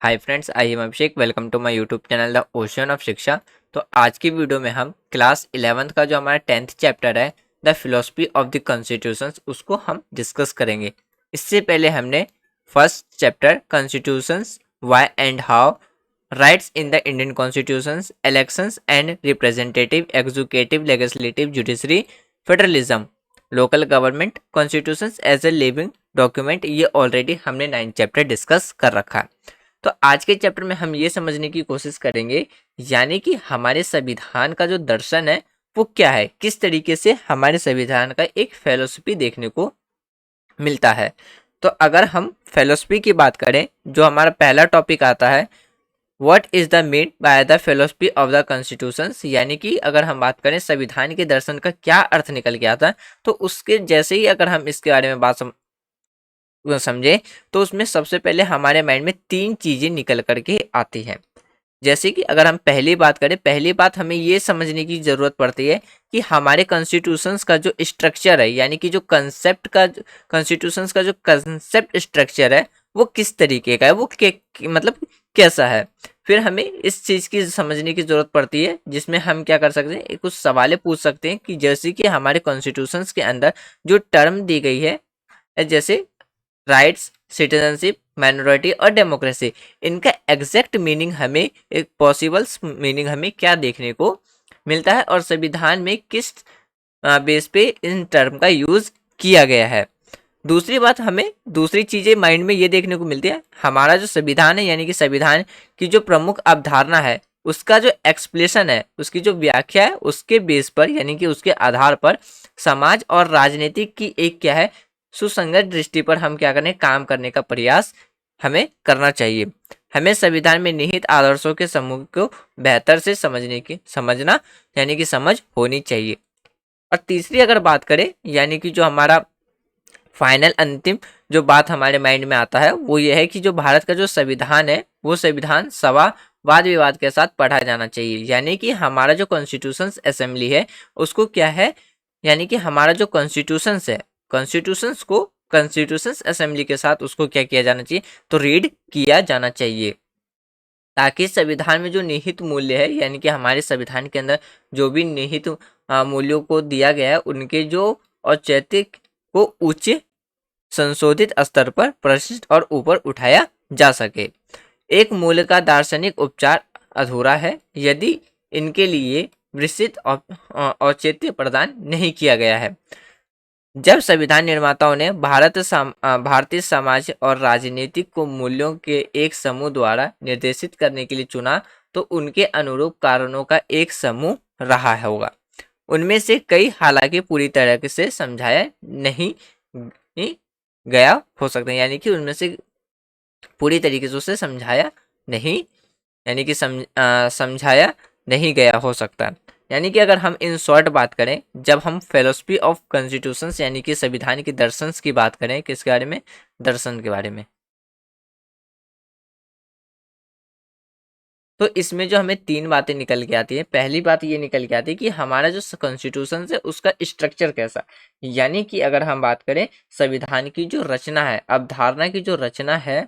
Hi friends, I am Abhishek. Welcome to my YouTube channel the ocean of Shiksha. तो आज की video में हम क्लास 11th का जो हमारा 10th चैप्टर है the philosophy of the constitutions उसको हम डिस्कस करेंगे। इससे पहले हमने first chapter constitutions why and how, rights in the Indian constitutions, elections and representative, executive, legislative, judiciary, federalism, local government, constitutions as a living document, ये already हमने 9th chapter discuss कर रखा है। तो आज के चैप्टर में हम ये समझने की कोशिश करेंगे यानी कि हमारे संविधान का जो दर्शन है वो क्या है, किस तरीके से हमारे संविधान का एक फिलॉसफी देखने को मिलता है। तो अगर हम फिलॉसफी की बात करें, जो हमारा पहला टॉपिक आता है, what is the mean by the philosophy of the constitutions, यानी कि अगर हम बात करें संविधान के दर्शन का क्या अर्थ निकल के आता है, तो उसके जैसे ही अगर हम इसके बारे में बात समझे तो उसमें सबसे पहले हमारे माइंड में तीन चीजें निकल करके आती हैं। जैसे कि अगर हम पहली बात करें, पहली बात हमें ये समझने की जरूरत पड़ती है कि हमारे कॉन्स्टिट्यूशंस का जो स्ट्रक्चर है, यानी कि जो कंसेप्ट का, कॉन्स्टिट्यूशंस का जो कंसेप्ट स्ट्रक्चर है वो किस तरीके का है, वो मतलब कैसा है। फिर हमें इस चीज की समझने की जरूरत पड़ती है, जिसमें हम क्या कर सकते हैं, कुछ सवाल पूछ सकते हैं कि जैसे कि हमारे कॉन्स्टिट्यूशंस के अंदर जो टर्म दी गई है, जैसे राइट्स, सिटीजनशिप, माइनॉरिटी और डेमोक्रेसी, इनका एग्जैक्ट मीनिंग हमें, एक पॉसिबल मीनिंग हमें क्या देखने को मिलता है और संविधान में किस बेस पे इन टर्म का यूज किया गया है। दूसरी बात, हमें दूसरी चीजें माइंड में ये देखने को मिलती है, हमारा जो संविधान है यानी कि संविधान की जो प्रमुख अवधारणा है उसका जो एक्सप्लेशन है, उसकी जो व्याख्या है, उसके बेस पर यानी कि उसके आधार पर समाज और राजनीति की एक क्या है, सुसंगत दृष्टि पर हम क्या करें, काम करने का प्रयास हमें करना चाहिए। हमें संविधान में निहित आदर्शों के समूह को बेहतर से समझना यानी कि समझ होनी चाहिए। और तीसरी अगर बात करें, यानी कि जो हमारा फाइनल अंतिम जो बात हमारे माइंड में आता है वो ये है कि जो भारत का जो संविधान है वो संविधान सभा वाद विवाद के साथ पढ़ा जाना चाहिए। यानी कि हमारा जो कॉन्स्टिट्यूशन असेंबली है उसको क्या है, यानी कि हमारा जो कॉन्स्टिट्यूशंस है, कॉन्स्टिट्यूशंस को कॉन्स्टिट्यूशंस असेंबली के साथ उसको क्या किया जाना चाहिए, तो रीड किया जाना चाहिए, ताकि संविधान में जो निहित मूल्य है, यानी कि हमारे संविधान के अंदर जो भी निहित मूल्यों को दिया गया है उनके जो औचित्य को उच्च संशोधित स्तर पर प्रशिष्ट और ऊपर उठाया जा सके। एक मूल्य का दार्शनिक उपचार अधूरा है यदि इनके लिए विस्तृत औचित्य प्रदान नहीं किया गया है। जब संविधान निर्माताओं ने भारतीय समाज और राजनीतिक को मूल्यों के एक समूह द्वारा निर्देशित करने के लिए चुना, तो उनके अनुरूप कारणों का एक समूह रहा होगा। उनमें से कई हालांकि पूरी तरह से समझाया नहीं गया हो सकता है, यानी कि उनमें से पूरी तरीके से उसे समझाया नहीं, यानी कि समझाया नहीं गया हो सकता है। यानी कि अगर हम इन शॉर्ट बात करें, जब हम फिलोसफी ऑफ कॉन्स्टिट्यूशंस यानी कि संविधान के दर्शन की बात करें, किसके बारे में, दर्शन के बारे में, तो इसमें जो हमें तीन बातें निकल के आती है। पहली बात ये निकल के आती है कि हमारा जो कॉन्स्टिट्यूशन है उसका स्ट्रक्चर कैसा, यानी कि अगर हम बात करें संविधान की जो रचना है, अवधारणा की जो रचना है,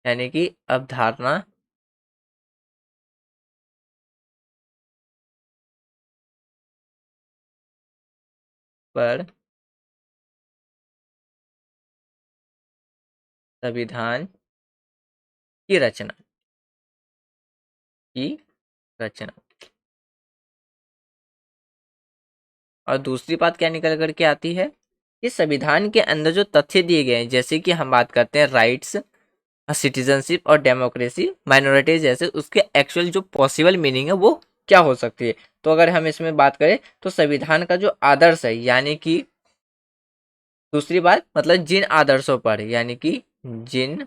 यानी कि अवधारणा पर संविधान की रचना की रचना। और दूसरी बात क्या निकल करके आती है कि संविधान के अंदर जो तथ्य दिए गए हैं, जैसे कि हम बात करते हैं राइट्स, सिटीजनशिप और डेमोक्रेसी, माइनॉरिटीज, जैसे उसके एक्चुअल जो पॉसिबल मीनिंग है वो क्या हो सकती है। तो अगर हम इसमें बात करें तो संविधान का जो आदर्श है, यानी कि दूसरी बात मतलब जिन आदर्शों पर, यानी कि जिन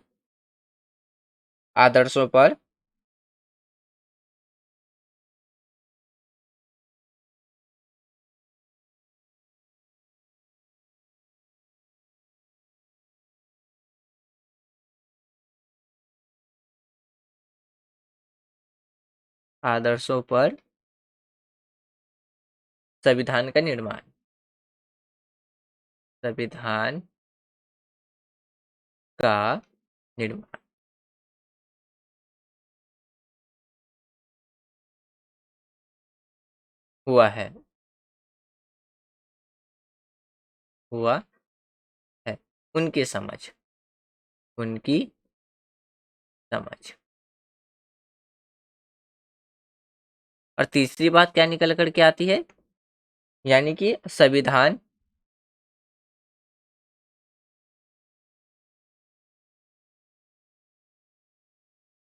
आदर्शों पर आदर्शों पर संविधान का निर्माण, संविधान का निर्माण। हुआ है, हुआ है, उनकी समझ, उनकी समझ। और तीसरी बात क्या निकल कर के आती है, यानी कि संविधान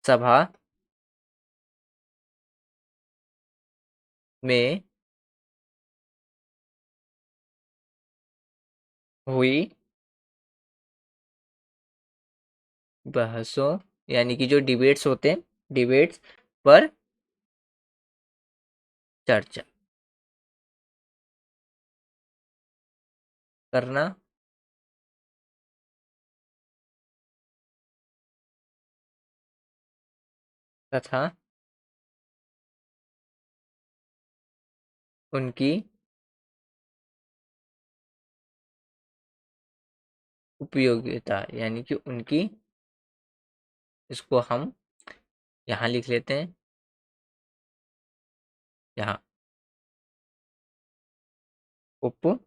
सभा में हुई बहसों, यानी कि जो डिबेट्स होते हैं, डिबेट्स पर चर्चा करना तथा उनकी उपयोगिता, यानी कि उनकी, इसको हम यहाँ लिख लेते हैं, यहाँ उपयुक्तता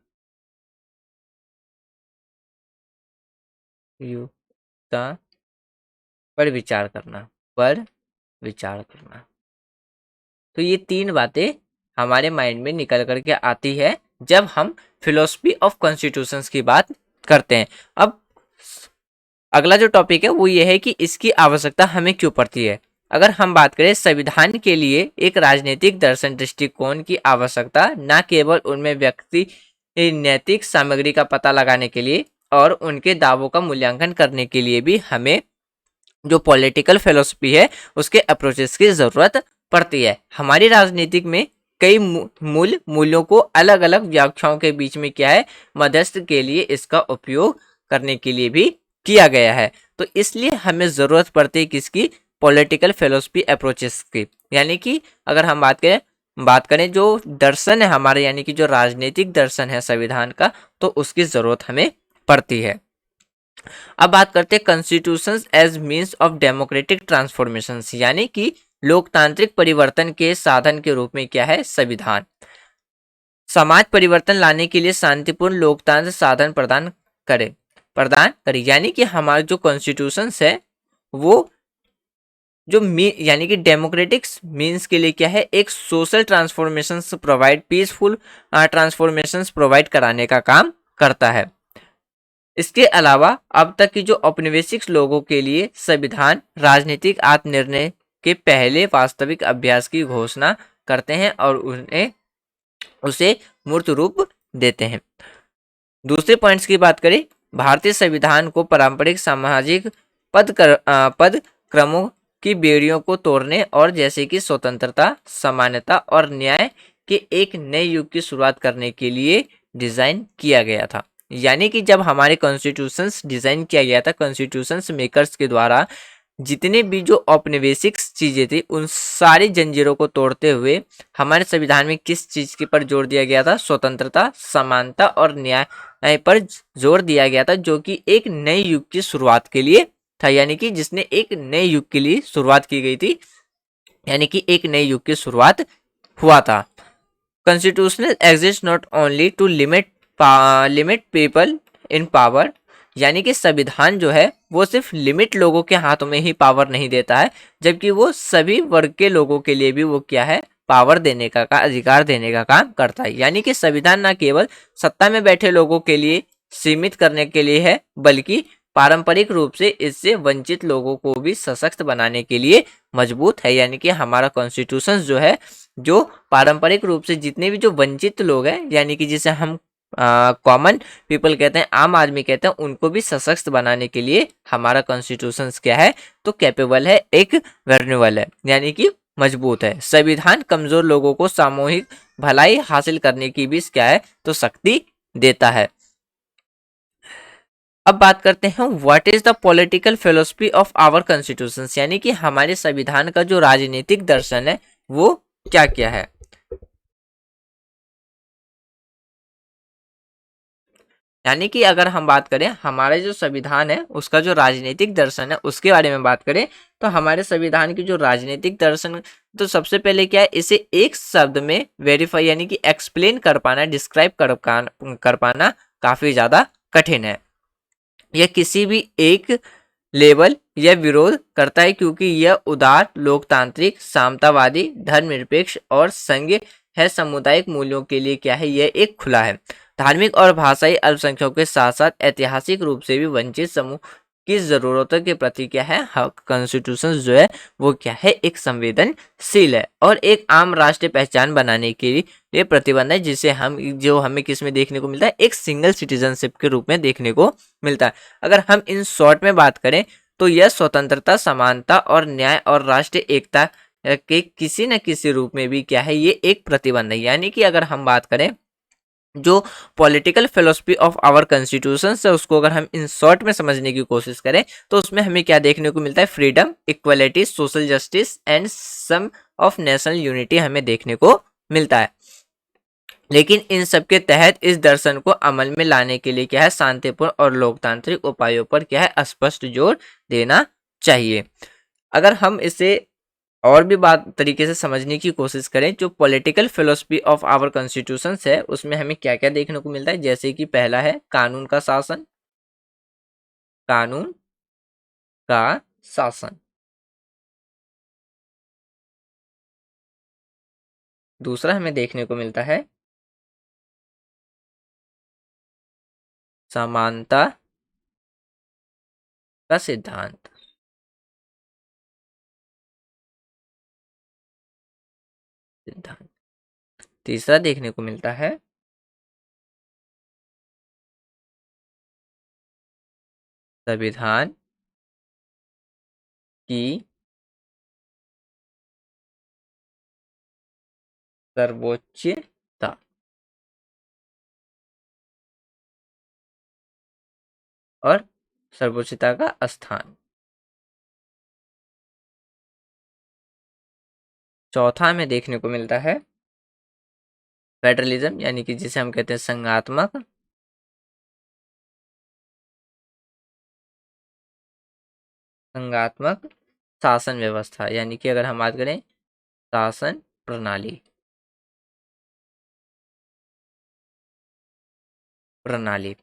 पर विचार करना, पर विचार करना। तो ये तीन बातें हमारे माइंड में निकल करके आती है जब हम फिलोसफी ऑफ कॉन्स्टिट्यूशंस की बात करते हैं। अब अगला जो टॉपिक है वो ये है कि इसकी आवश्यकता हमें क्यों पड़ती है। अगर हम बात करें संविधान के लिए एक राजनीतिक दर्शन दृष्टिकोण की आवश्यकता न केवल उनमें व्यक्ति नैतिक सामग्री का पता लगाने के लिए और उनके दावों का मूल्यांकन करने के लिए भी हमें जो पॉलिटिकल फिलोसफी है उसके अप्रोचेस की जरूरत पड़ती है। हमारी राजनीतिक में कई मूल्यों को अलग अलग व्याख्याओं के बीच में क्या है, मध्यस्थ के लिए इसका उपयोग करने के लिए भी किया गया है। तो इसलिए हमें जरूरत पड़ती है किसकी, पॉलिटिकल फिलोसफी अप्रोचेस की। यानी कि अगर हम बात करें जो दर्शन है हमारे, यानी कि जो राजनीतिक दर्शन है संविधान का, तो उसकी जरूरत हमें पड़ती है। अब बात करते हैं constitutions as means of democratic transformations, यानी कि लोकतांत्रिक परिवर्तन के साधन के रूप में क्या है, संविधान समाज परिवर्तन लाने के लिए शांतिपूर्ण लोकतांत्र साधन प्रदान करे, यानी कि हमारे जो कॉन्स्टिट्यूशंस है वो जो यानी कि डेमोक्रेटिक मीन्स के लिए क्या है, एक social transformations provide, peaceful transformations provide कराने का काम करता है। इसके अलावा अब तक की जो औपनिवेशिक लोगों के लिए संविधान राजनीतिक आत्मनिर्णय के पहले वास्तविक अभ्यास की घोषणा करते हैं और उसे मूर्त रूप देते हैं। दूसरे पॉइंट्स की बात करें, भारतीय संविधान को पारंपरिक सामाजिक पद क्रमों की बेड़ियों को तोड़ने और जैसे कि स्वतंत्रता, समानता और न्याय के एक नए युग की शुरुआत करने के लिए डिजाइन किया गया था। यानी कि जब हमारे कॉन्स्टिट्यूशंस डिजाइन किया गया था कॉन्स्टिट्यूशंस मेकर्स के द्वारा, जितने भी जो औपनिवेशिक चीजें थी उन सारी जंजीरों को तोड़ते हुए हमारे संविधान में किस चीज के पर जोर दिया गया था, स्वतंत्रता, समानता और न्याय पर जोर दिया गया था, जो कि एक नए युग की शुरुआत के लिए था। यानी कि जिसने एक नए युग के लिए शुरुआत की गई थी, यानी कि एक नए युग की शुरुआत हुआ था। Constitutional exist not only to limit people in power, यानी कि संविधान जो है वो सिर्फ लिमिट लोगों के हाथों में ही पावर नहीं देता है, जबकि वो सभी वर्ग के लोगों के लिए भी वो क्या है, पावर देने का अधिकार देने का काम करता है। यानी कि संविधान न केवल सत्ता में बैठे लोगों के लिए सीमित करने के लिए है, बल्कि पारंपरिक रूप से इससे वंचित लोगों को भी सशक्त बनाने के लिए मजबूत है। यानी कि हमारा कॉन्स्टिट्यूशन जो है, जो पारंपरिक रूप से जितने भी जो वंचित लोग हैं, यानी कि जिसे हम कॉमन पीपल कहते हैं, आम आदमी कहते हैं, उनको भी सशक्त बनाने के लिए हमारा कॉन्स्टिट्यूशन क्या है, तो कैपेबल है, एक वर्नेबल है, यानी कि मजबूत है। संविधान कमजोर लोगों को सामूहिक भलाई हासिल करने की भी क्या है, तो शक्ति देता है। अब बात करते हैं what is the political philosophy of our constitution, यानी कि हमारे संविधान का जो राजनीतिक दर्शन है वो क्या क्या है। यानी कि अगर हम बात करें हमारा जो संविधान है उसका जो राजनीतिक दर्शन है उसके बारे में बात करें, तो हमारे संविधान की जो राजनीतिक दर्शन, तो सबसे पहले क्या है, इसे एक शब्द में वेरीफाई यानी कि एक्सप्लेन कर पाना, डिस्क्राइब कर पाना काफी ज्यादा कठिन है। यह किसी भी एक लेबल यह विरोध करता है क्योंकि यह उदार, लोकतांत्रिक, समतावादी, धर्मनिरपेक्ष और संघीय है, सामुदायिक मूल्यों के लिए क्या है, यह एक खुला है। धार्मिक और भाषाई अल्पसंख्यकों के साथ साथ ऐतिहासिक रूप से भी वंचित समूह की जरूरतों के प्रति क्या है, कॉन्स्टिट्यूशन जो है वो क्या है, एक संवेदनशील है और एक आम राष्ट्रीय पहचान बनाने के लिए प्रतिबंध है, जिसे हम जो हमें किस में देखने को मिलता है, एक सिंगल सिटीजनशिप के रूप में देखने को मिलता है। अगर हम इन शॉर्ट में बात करें तो यह स्वतंत्रता, समानता और न्याय और राष्ट्रीय एकता के किसी न किसी रूप में भी क्या है, ये एक प्रतिबंध है। यानी कि अगर हम बात करें जो political philosophy of our constitution है उसको अगर हम इन शॉर्ट में समझने की कोशिश करें तो उसमें हमें क्या देखने को मिलता है, freedom, equality, social justice and some of national unity हमें देखने को मिलता है। लेकिन इन सब के तहत इस दर्शन को अमल में लाने के लिए क्या है, शांतिपूर्ण और लोकतांत्रिक उपायों पर क्या है, स्पष्ट जोर देना चाहिए। अगर हम इसे और भी बात तरीके से समझने की कोशिश करें, जो political philosophy of our constitution है उसमें हमें क्या क्या देखने को मिलता है, जैसे कि पहला है कानून का शासन, कानून का शासन। दूसरा हमें देखने को मिलता है समानता का सिद्धांत। सिद्धांत। तीसरा देखने को मिलता है संविधान की सर्वोच्चता और सर्वोच्चता का स्थान। चौथा हमें देखने को मिलता है फेडरलिज्म, यानी कि जिसे हम कहते हैं संघात्मक संघात्मक शासन व्यवस्था, यानी कि अगर हम बात करें शासन प्रणाली। प्रणाली।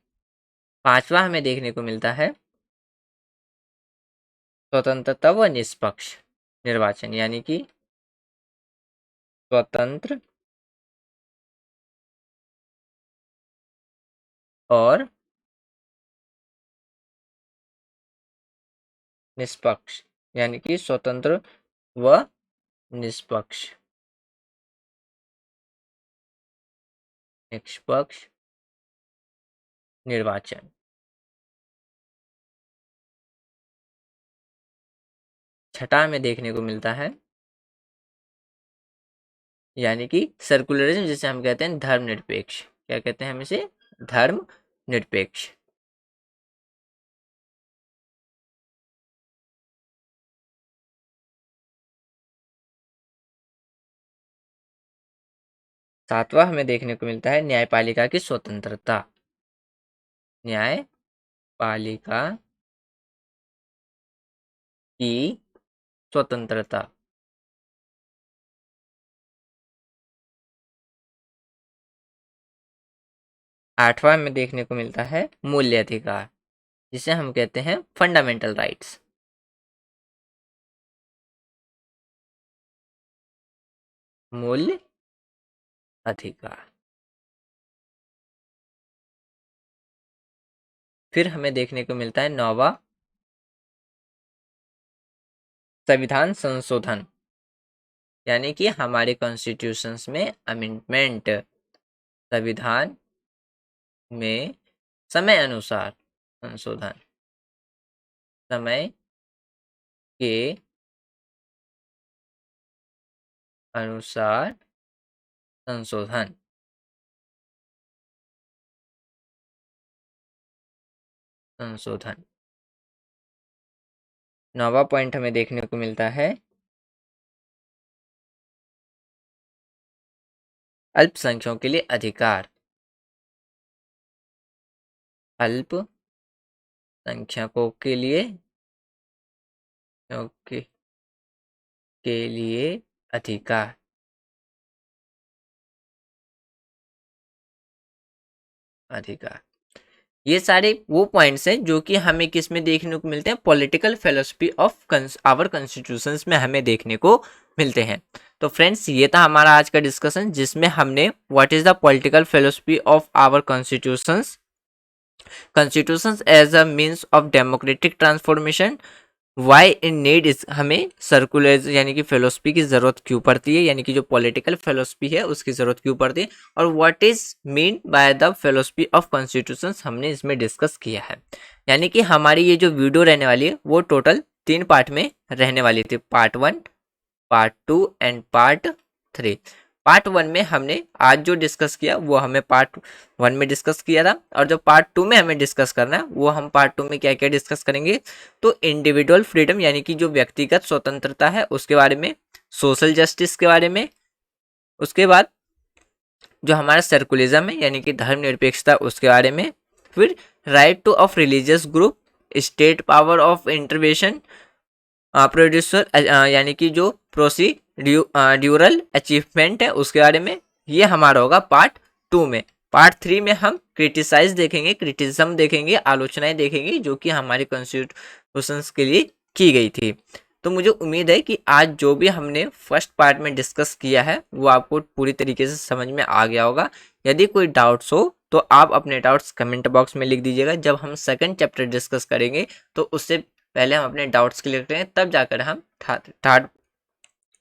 पांचवा हमें देखने को मिलता है स्वतंत्रता व निष्पक्ष निर्वाचन, यानी कि स्वतंत्र और निष्पक्ष, यानी कि स्वतंत्र व निष्पक्ष निष्पक्ष निर्वाचन। छठा में देखने को मिलता है यानी कि सर्कुलरिज्म, जिसे हम कहते हैं धर्मनिरपेक्ष। क्या कहते हैं हम इसे? धर्म निरपेक्ष। सातवां हमें देखने को मिलता है न्यायपालिका की स्वतंत्रता। न्यायपालिका की स्वतंत्रता। आठवां में देखने को मिलता है मूल्य अधिकार, जिसे हम कहते हैं फंडामेंटल राइट्स। मूल्य अधिकार। फिर हमें देखने को मिलता है नौवां संविधान संशोधन, यानी कि हमारे कॉन्स्टिट्यूशंस में अमेंडमेंट। संविधान में समय अनुसार संशोधन। समय के अनुसार संशोधन। संशोधन। नौवां पॉइंट हमें देखने को मिलता है अल्पसंख्यकों के लिए अधिकार। अल्पसंख्यकों के लिए ओके के लिए अधिकार अधिकार ये सारे वो पॉइंट्स हैं जो कि हमें किस में देखने को मिलते हैं, political philosophy of our constitutions में हमें देखने को मिलते हैं। तो फ्रेंड्स ये था हमारा आज का डिस्कशन जिसमें हमने what is the political philosophy of our constitutions as a means of democratic transformation, why in need is, हमें सर्कुलर यानी कि फिलोसफी की जरूरत क्यों पड़ती है, यानी कि जो पॉलिटिकल फिलोसफी है उसकी जरूरत क्यों पड़ती है, और what is mean by the philosophy of constitutions हमने इसमें डिस्कस किया है। यानी कि हमारी ये जो वीडियो रहने वाली है वो टोटल 3 पार्ट में रहने वाली थी, part 1, part 2 and part 3। Part 1 में हमने आज जो डिस्कस किया वो हमें पार्ट 1 में डिस्कस किया था, और जो पार्ट 2 में हमें डिस्कस करना है वो हम पार्ट 2 में क्या क्या डिस्कस करेंगे, तो इंडिविजुअल फ्रीडम यानी कि जो व्यक्तिगत स्वतंत्रता है उसके बारे में, सोशल जस्टिस के बारे में, उसके बाद जो हमारा सर्कुलिज्म है यानी कि धर्मनिरपेक्षता उसके बारे में, फिर right two of religious group, state power of intervention, producer यानी कि जो प्रोसीड्यूरल अचीवमेंट है उसके बारे में, ये हमारा होगा पार्ट 2 में। पार्ट 3 में हम क्रिटिसाइज देखेंगे, क्रिटिसिज्म देखेंगे, आलोचनाएं देखेंगे जो कि हमारे कॉन्स्टिट्यूशंस के लिए की गई थी। तो मुझे उम्मीद है कि आज जो भी हमने फर्स्ट पार्ट में डिस्कस किया है वो आपको पूरी तरीके से समझ में आ गया होगा। यदि कोई डाउट्स हो तो आप अपने डाउट्स कमेंट बॉक्स में लिख दीजिएगा। जब हम सेकंड चैप्टर डिस्कस करेंगे तो उससे पहले हम अपने डाउट्स क्लियर करेंगे, तब जाकर हम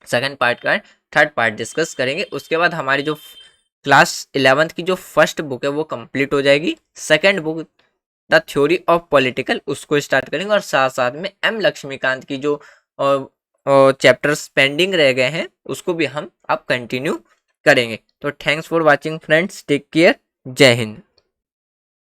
सेकंड पार्ट का थर्ड पार्ट डिस्कस करेंगे। उसके बाद हमारी जो क्लास 11th की जो फर्स्ट बुक है वो कंप्लीट हो जाएगी। Second book the theory of political उसको स्टार्ट करेंगे, और साथ साथ में एम लक्ष्मीकांत की जो चैप्टर्स पेंडिंग रह गए हैं उसको भी हम अब कंटिन्यू करेंगे। तो thanks for watching friends, take care, जय हिंद।